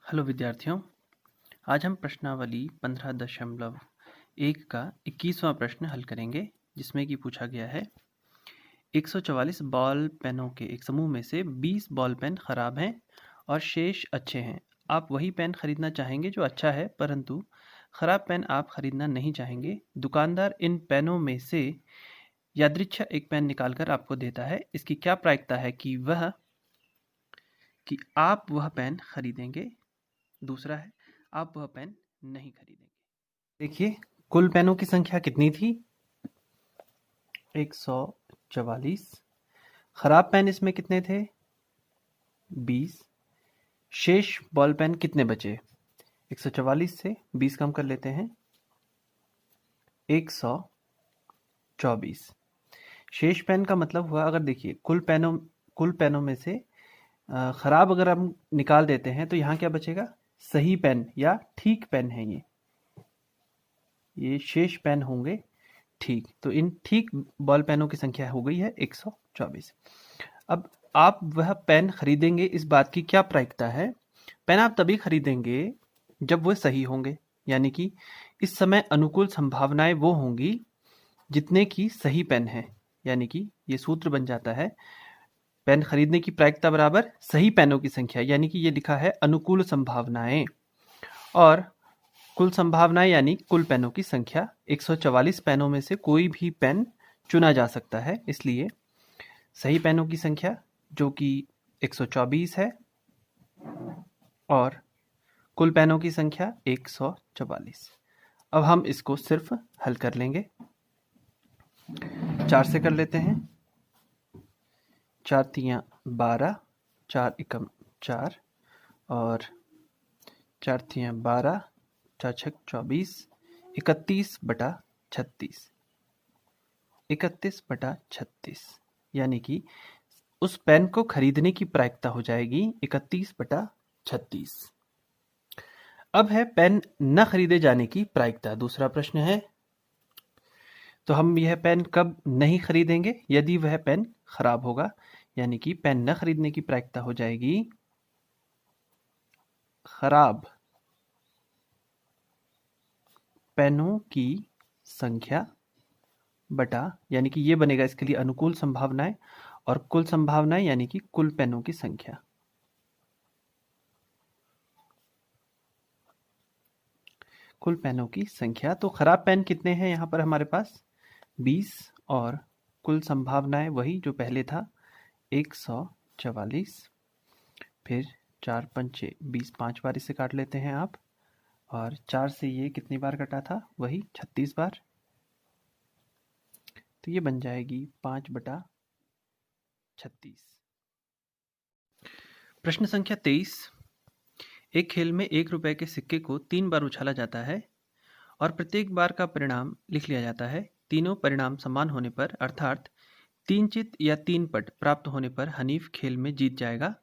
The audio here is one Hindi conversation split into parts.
हेलो विद्यार्थियों, आज हम प्रश्नावली 15.1 का 21वां प्रश्न हल करेंगे, जिसमें कि पूछा गया है 144 बॉल पेनों के एक समूह में से 20 बॉल पेन खराब हैं और शेष अच्छे हैं। आप वही पेन खरीदना चाहेंगे जो अच्छा है, परंतु खराब पेन आप खरीदना नहीं चाहेंगे। दुकानदार इन पेनों में से यादृच्छा एक पेन निकालकर आपको देता है। इसकी क्या प्रायिकता है कि आप वह पेन खरीदेंगे? दूसरा है, आप वह पेन नहीं खरीदेंगे। देखिए, कुल पेनों की संख्या कितनी थी? 144। खराब पेन इसमें कितने थे? 20। शेष बॉल पेन कितने बचे? 144 से 20 कम कर लेते हैं, 124। शेष पेन का मतलब हुआ, अगर देखिए कुल पेनों में से खराब अगर हम निकाल देते हैं तो यहाँ क्या बचेगा? सही पेन या ठीक पेन है ये शेष पेन होंगे ठीक। तो इन ठीक बॉल पेनों की संख्या हो गई है 124। अब आप वह पेन खरीदेंगे, इस बात की क्या प्रायिकता है? पेन आप तभी खरीदेंगे जब वह सही होंगे, यानी कि इस समय अनुकूल संभावनाएं वो होंगी जितने की सही पेन है। यानी कि ये सूत्र बन जाता है, पेन खरीदने की प्रायिकता बराबर सही पेनों की संख्या, यानी कि ये लिखा है अनुकूल संभावनाएं, और कुल संभावनाएं यानी कुल पेनों की संख्या। 144 पेनों में से कोई भी पेन चुना जा सकता है, इसलिए सही पेनों की संख्या जो कि 124 है और कुल पेनों की संख्या 144। अब हम इसको सिर्फ हल कर लेंगे। 4 से कर लेते हैं। 4 तियां 12, 4 एकम 4 और 4 तियां 12, 4 छक 24, 31/36। 31/36 यानी कि उस पेन को खरीदने की प्रायिकता हो जाएगी 31/36। अब है पेन न खरीदे जाने की प्रायिकता। दूसरा प्रश्न है, तो हम यह पेन कब नहीं खरीदेंगे? यदि वह पेन खराब होगा, यानी कि पेन न खरीदने की प्रायिकता हो जाएगी खराब पेनों की संख्या बटा, यानी कि ये बनेगा इसके लिए अनुकूल संभावनाएं और कुल संभावनाएं, यानी कि कुल पेनों की संख्या। कुल पेनों की संख्या, तो खराब पेन कितने हैं यहाँ पर हमारे पास? 20 और कुल संभावनाएं वही जो पहले था 144। फिर 4 पंचे 20, 5 बार इसे काट लेते हैं आप, और 4 से ये कितनी बार कटा था? वही 36 बार। तो ये बन जाएगी 5/36। प्रश्न संख्या 23। एक खेल में 1 रुपए के सिक्के को 3 बार उछाला जाता है और प्रत्येक बार का परिणाम लिख लिया जाता है। तीनों परिणाम समान होने पर, अर्थात 3 चित या 3 पट प्राप्त होने पर हनीफ खेल में जीत जाएगा,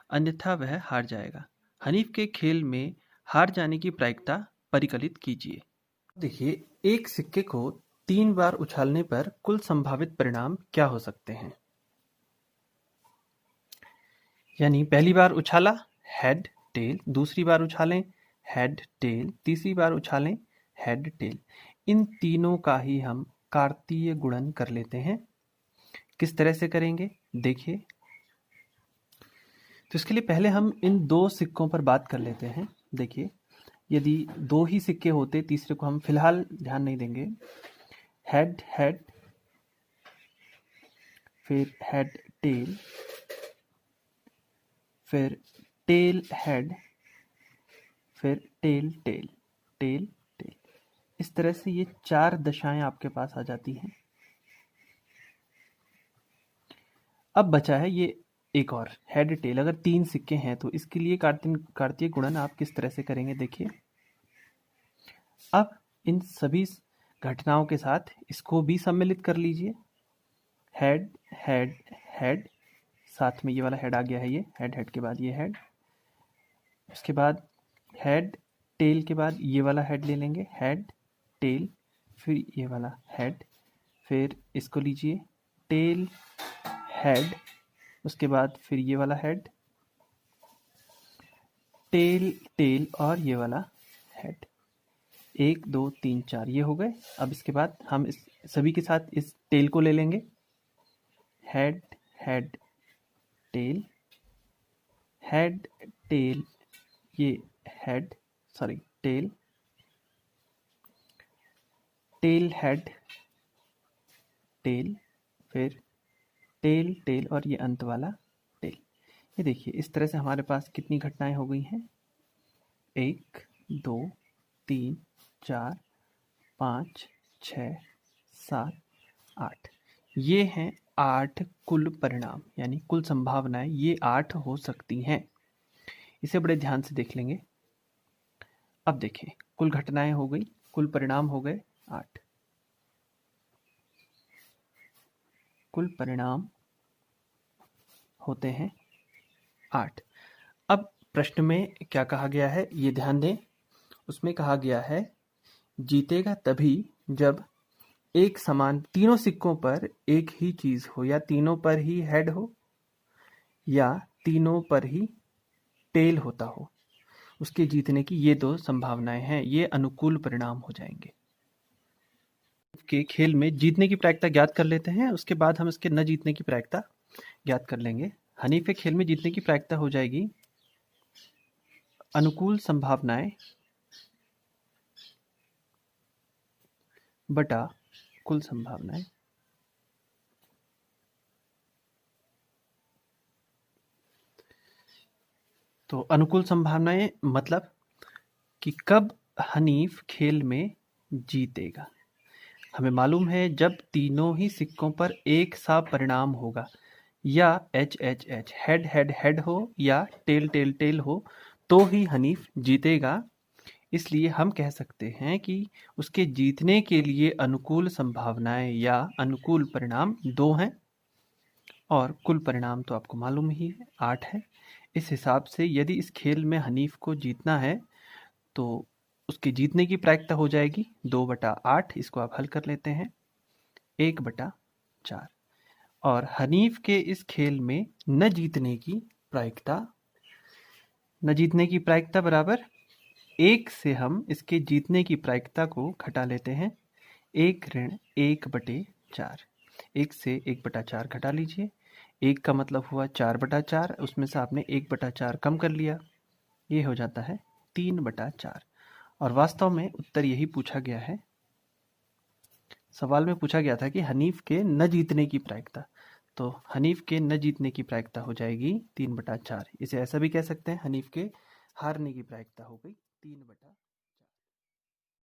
अन्यथा वह हार जाएगा। हनीफ के खेल में हार जाने की प्रायिकता परिकलित कीजिए। देखिए, एक सिक्के को 3 बार उछालने पर कुल संभावित परिणाम क्या हो सकते हैं? यानी पहली बार उछाला हेड टेल, दूसरी बार उछालें हेड टेल, तीसरी बार उछालें हेड टेल। इन तीनों का ही हम कार्तीय गुणन कर लेते हैं। किस तरह से करेंगे देखिए। तो इसके लिए पहले हम इन 2 सिक्कों पर बात कर लेते हैं। देखिए, यदि 2 ही सिक्के होते, तीसरे को हम फिलहाल ध्यान नहीं देंगे। हेड हेड, फिर हेड टेल, फिर टेल हेड, फिर टेल टेल, टेल टेल। इस तरह से ये 4 दशाएं आपके पास आ जाती हैं। अब बचा है ये एक और हेड टेल। अगर 3 सिक्के हैं तो इसके लिए कार्तीय गुणन आप किस तरह से करेंगे देखिए। अब इन सभी घटनाओं के साथ इसको भी सम्मिलित कर लीजिए। हेड हेड हेड, साथ में ये वाला हेड आ गया है, ये हेड हेड के बाद ये हेड, उसके बाद हेड टेल के बाद ये वाला हेड ले लेंगे, हेड टेल, फिर ये वाला हेड, फिर इसको लीजिए टेल हेड, उसके बाद फिर ये वाला हेड, टेल टेल और ये वाला हेड, 1 2 3 4 ये हो गए। अब इसके बाद हम इस सभी के साथ इस टेल को ले लेंगे, head head tail, head tail, ये head sorry tail, tail head tail, फिर टेल टेल और ये अंत वाला टेल। ये देखिए इस तरह से हमारे पास कितनी घटनाएं हो गई हैं, 1 2 3 4 5 6 7 8। ये हैं 8 कुल परिणाम, यानी कुल संभावनाएं ये 8 हो सकती हैं। इसे बड़े ध्यान से देख लेंगे। अब देखें, कुल घटनाएं हो गई, कुल परिणाम हो गए 8। कुल परिणाम होते हैं 8। अब प्रश्न में क्या कहा गया है ये ध्यान दें। उसमें कहा गया है जीतेगा तभी जब एक समान तीनों सिक्कों पर एक ही चीज हो, या तीनों पर ही हेड हो या तीनों पर ही टेल होता हो। उसके जीतने की ये 2 संभावनाएं हैं, ये अनुकूल परिणाम हो जाएंगे। के खेल में जीतने की प्रायिकता ज्ञात कर लेते हैं, उसके बाद हम इसके न जीतने की प्रायिकता ज्ञात कर लेंगे। हनीफ के खेल में जीतने की प्रायिकता हो जाएगी अनुकूल संभावनाएं बटा कुल संभावनाएं। तो अनुकूल संभावनाएं मतलब कि कब हनीफ खेल में जीतेगा। हमें मालूम है जब तीनों ही सिक्कों पर एक सा परिणाम होगा, या H H H head head head हो या टेल टेल टेल हो, तो ही हनीफ जीतेगा। इसलिए हम कह सकते हैं कि उसके जीतने के लिए अनुकूल संभावनाएं या अनुकूल परिणाम 2 हैं, और कुल परिणाम तो आपको मालूम ही है 8 है। इस हिसाब से यदि इस खेल में हनीफ को जीतना है तो उसके जीतने की प्रायिकता हो जाएगी 2/8। इसको आप हल कर लेते हैं, 1/4। और हनीफ के इस खेल में न जीतने की प्रायिकता बराबर 1 से हम इसके जीतने की प्रायिकता को घटा लेते हैं, 1-1/4। 1 से 1/4 घटा लीजिए, 1 का मतलब हुआ 4/4, उसमें से आपने 1/4 कम कर लिया, ये हो जाता है 3/4। और वास्तव में उत्तर यही पूछा गया है। सवाल में पूछा गया था कि हनीफ के न जीतने की प्रायिकता, तो हनीफ के न जीतने की प्रायिकता हो जाएगी 3/4। इसे ऐसा भी कह सकते हैं, हनीफ के हारने की प्रायिकता हो गई 3/4।